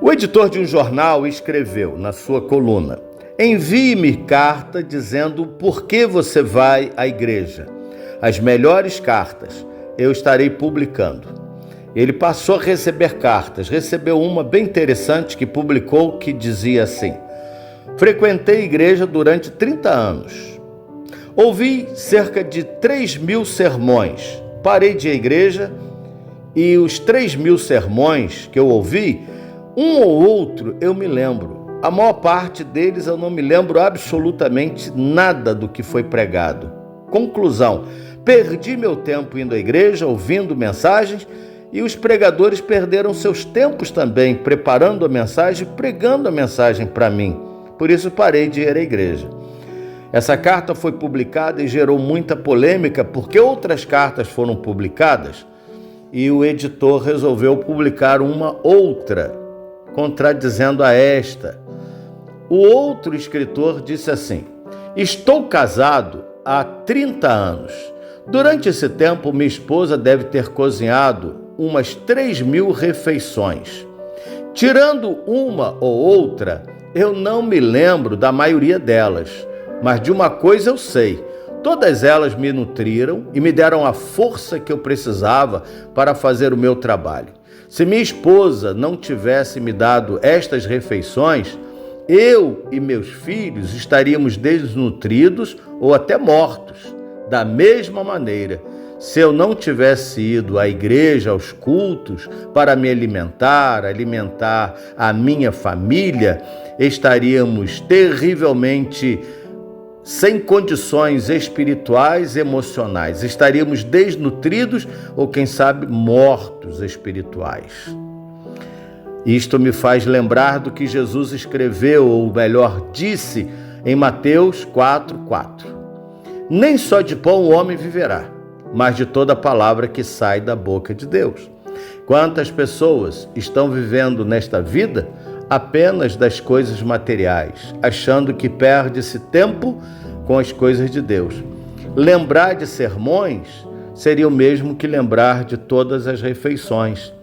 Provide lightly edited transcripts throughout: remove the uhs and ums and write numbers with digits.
O editor de um jornal escreveu na sua coluna: envie-me carta dizendo por que você vai à igreja. As melhores cartas eu estarei publicando. Ele passou a receber cartas, recebeu uma bem interessante que publicou que dizia assim: frequentei a igreja durante 30 anos. Ouvi cerca de 3.000 sermões. Parei de ir à igreja e os 3.000 sermões que eu ouvi, um ou outro eu me lembro. A maior parte deles eu não me lembro absolutamente nada do que foi pregado. Conclusão: perdi meu tempo indo à igreja, ouvindo mensagens, e os pregadores perderam seus tempos também, preparando a mensagem, pregando a mensagem para mim. Por isso parei de ir à igreja. Essa carta foi publicada e gerou muita polêmica, porque outras cartas foram publicadas e o editor resolveu publicar uma outra, contradizendo a esta. O outro escritor disse assim: estou casado há 30 anos. Durante esse tempo, minha esposa deve ter cozinhado umas 3.000 refeições. Tirando uma ou outra, eu não me lembro da maioria delas, mas de uma coisa eu sei: todas elas me nutriram e me deram a força que eu precisava para fazer o meu trabalho. Se minha esposa não tivesse me dado estas refeições, eu e meus filhos estaríamos desnutridos ou até mortos. Da mesma maneira, se eu não tivesse ido à igreja, aos cultos, para me alimentar a minha família, estaríamos terrivelmente sem condições espirituais e emocionais. Estaríamos desnutridos ou, quem sabe, mortos espirituais. Isto me faz lembrar do que Jesus escreveu, ou melhor, disse em Mateus 4:4. Nem só de pão o homem viverá, mas de toda palavra que sai da boca de Deus. Quantas pessoas estão vivendo nesta vida apenas das coisas materiais, achando que perde-se tempo com as coisas de Deus. Lembrar de sermões seria o mesmo que lembrar de todas as refeições.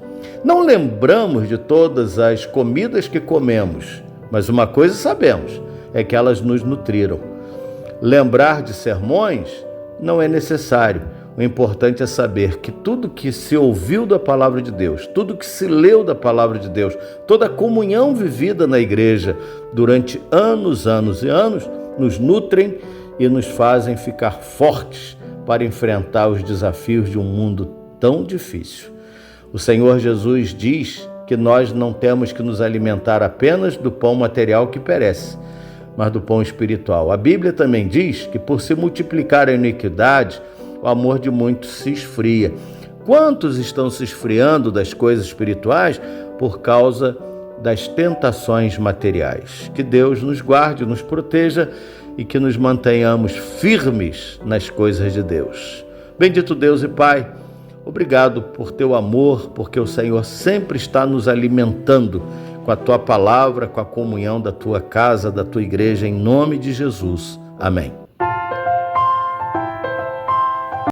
Não lembramos de todas as comidas que comemos, mas uma coisa sabemos, é que elas nos nutriram. Lembrar de sermões não é necessário. O importante é saber que tudo que se ouviu da palavra de Deus, tudo que se leu da palavra de Deus, toda a comunhão vivida na igreja durante anos e anos, nos nutrem e nos fazem ficar fortes para enfrentar os desafios de um mundo tão difícil. O Senhor Jesus diz que nós não temos que nos alimentar apenas do pão material que perece, mas do pão espiritual. A Bíblia também diz que por se multiplicar a iniquidade, o amor de muitos se esfria. Quantos estão se esfriando das coisas espirituais por causa das tentações materiais? Que Deus nos guarde, nos proteja e que nos mantenhamos firmes nas coisas de Deus. Bendito Deus e Pai, obrigado por teu amor, porque o Senhor sempre está nos alimentando com a tua palavra, com a comunhão da tua casa, da tua igreja, em nome de Jesus. Amém.